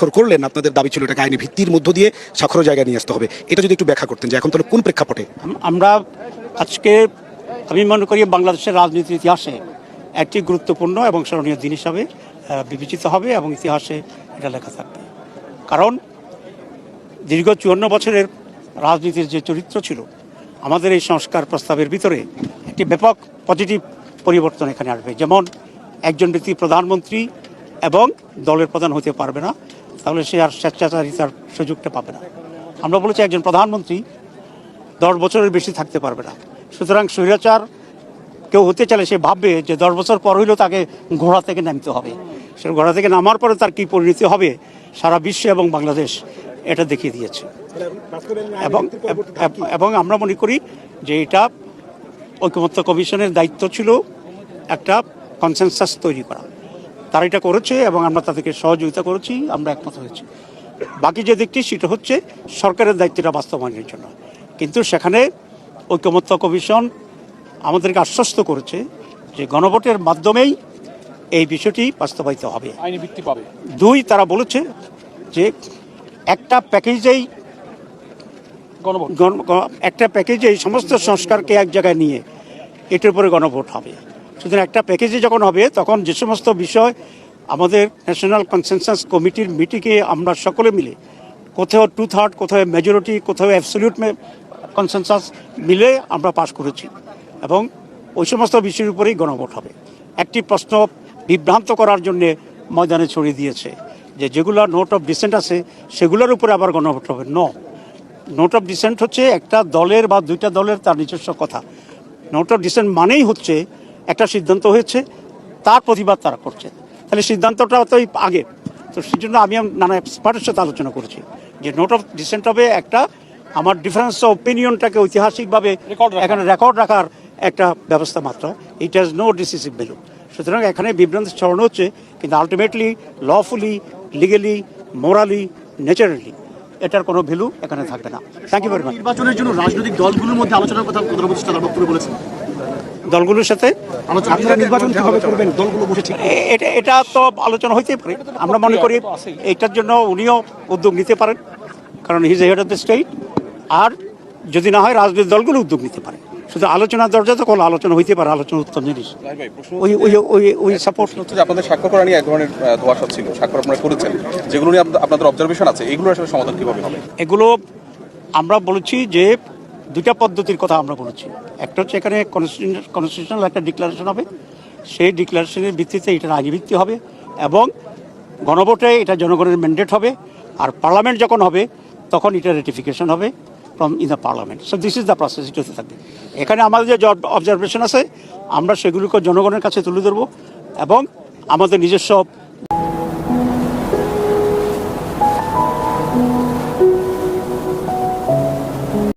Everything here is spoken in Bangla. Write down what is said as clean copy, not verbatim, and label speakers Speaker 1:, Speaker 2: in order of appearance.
Speaker 1: স্বাক্ষর করলেন, আপনাদের দাবি ছিল এটাকে আইনি ভিত্তির মধ্য দিয়ে স্বাক্ষর জায়গায় নিয়ে আসতে হবে, এটা যদি একটু ব্যাখ্যা করতেন যে এখন তাহলে কোন প্রেক্ষাপটে?
Speaker 2: আমরা আজকে আমি মনে করি বাংলাদেশের রাজনীতির ইতিহাসে একটি গুরুত্বপূর্ণ এবং স্মরণীয় দিন হিসাবে বিবেচিত হবে এবং ইতিহাসে এটা লেখা থাকবে। কারণ দীর্ঘ 54 বছরের রাজনীতির যে চরিত্র ছিল, আমাদের এই সংস্কার প্রস্তাবের ভিতরে একটি ব্যাপক পজিটিভ পরিবর্তন এখানে আসবে। যেমন একজন ব্যক্তি প্রধানমন্ত্রী এবং দলের প্রধান হতে পারবে না, তাহলে সে আর স্বেচ্ছাচারিতার সুযোগটা পাবে না। আমরা বলেছি একজন প্রধানমন্ত্রী 10 বছরের বেশি থাকতে পারবে না। সুতরাং স্বৈরাচার কেউ হতে চাইলে সে ভাববে যে 10 বছর পর হইলেও তাকে ঘোড়া থেকে নামতে হবে। সে ঘোড়া থেকে নামার পরে তার কী পরিণতি হবে সারা বিশ্ব এবং বাংলাদেশ এটা দেখিয়ে দিয়েছে। এবং আমরা মনে করি যে এটা ঐকমত্য কমিশনের দায়িত্ব ছিল একটা কনসেনসাস তৈরি করা। তারা এটা করেছে এবং আমরা তাদেরকে সহযোগিতা করেছি, আমরা একমত হয়েছি। বাকি যে দিকটি সেটা হচ্ছে সরকারের দায়িত্বটা বাস্তবায়নের জন্য। কিন্তু সেখানে ঐকমত্য কমিশন আমাদেরকে আশ্বস্ত করেছে যে গণভোটের মাধ্যমেই এই বিষয়টি বাস্তবায়িত হবে,
Speaker 3: আইনি ভিত্তি পাবে।
Speaker 2: 2, তারা বলেছে যে একটা প্যাকেজেই সমস্ত সংস্কারকে এক জায়গায় নিয়ে এটার উপরে গণভোট হবে। সুতরাং একটা প্যাকেজে যখন হবে তখন যে সমস্ত বিষয় আমাদের ন্যাশনাল কনসেনসাস কমিটির মিটিংয়ে আমরা সকলে মিলে কোথাও 2/3, কোথাও মেজরিটি, কোথাও অ্যাবসলিউট কনসেনসাস মিলে আমরা পাশ করেছি এবং ওই সমস্ত বিষয়ের উপরেই গণভোট হবে। একটি প্রশ্ন বিভ্রান্ত করার জন্যে ময়দানে ছড়িয়ে দিয়েছে যে যেগুলো নোট অফ ডিসেন্ট আছে সেগুলোর উপরে আবার গণভোট হবে। নোট অফ ডিসেন্ট হচ্ছে একটা দলের বা দুইটা দলের তার নিজস্ব কথা। নোট অফ ডিসেন্ট মানেই হচ্ছে একটা সিদ্ধান্ত হয়েছে, তার প্রতিবাদ তারা করছে, তাহলে সিদ্ধান্তটা তো আগে। তো সেই জন্য আমি নানা এক্সপার্টের সাথে আলোচনা করেছি যে নোট অফ ডিসেন্ট হবে একটা আমার ডিফারেন্স অফ ওপিনিয়নটাকে ঐতিহাসিকভাবে এখানে রেকর্ড রাখার একটা ব্যবস্থা মাত্র। It has no decisive value. সুতরাং এখানে বিভ্রান্তি ছড়ানো হচ্ছে, কিন্তু ultimately lawfully, legally, morally, naturally এটার কোনো ভ্যালু এখানে থাকবে না। Thank you very much.
Speaker 4: নির্বাচনের জন্য রাজনৈতিক দলগুলোর মধ্যে আলোচনার কথা প্রধানমন্ত্রী তারা বক্তব্য বলেছেন।
Speaker 2: দলগুলোর সাথে
Speaker 1: আপনারা নির্বাচন কিভাবে করবেন দলগুলো বসে ঠিক
Speaker 2: এটা তো আলোচনা হইতেই পারে। আমরা মনে করি এইটার জন্য উনিও উদ্যোগ নিতে পারেন, কারণ he is head of the state. আর যদি না হয় রাজনৈতিক দলগুলো উদ্যোগ নিতে পারে। শুধু আলোচনার দরজা তো কোনো আলোচনা হইতে পারে, আলোচনা উত্তম জিনিস। ওই সাপোর্ট
Speaker 3: হচ্ছে যে আপনাদের স্বাক্ষর করা নিয়ে এক ধরনের ধোঁয়াশা ছিল, স্বাক্ষর আপনারা করেছেন, যেগুলো নিয়ে আপনাদের অবজারভেশন আছে, এগুলো আসলে সমাধান কিভাবে হবে?
Speaker 2: এগুলো আমরা বলেছি যে দুইটা পদ্ধতির কথা আমরা বলেছি। একটা হচ্ছে এখানে কনস্টিটিউশনাল একটা ডিক্লারেশন হবে, সেই ডিক্লারেশনের ভিত্তিতে এটার আইনি ভিত্তি হবে এবং গণভোটে এটা জনগণের ম্যান্ডেট হবে। আর পার্লামেন্ট যখন হবে তখন এটা রেটিফিকেশন হবে from in the parliament. So this is the process, এটা হতে থাকবে। এখানে আমাদের যে অবজারভেশন আছে আমরা সেগুলোকে জনগণের কাছে তুলে ধরবো এবং আমাদের নিজস্ব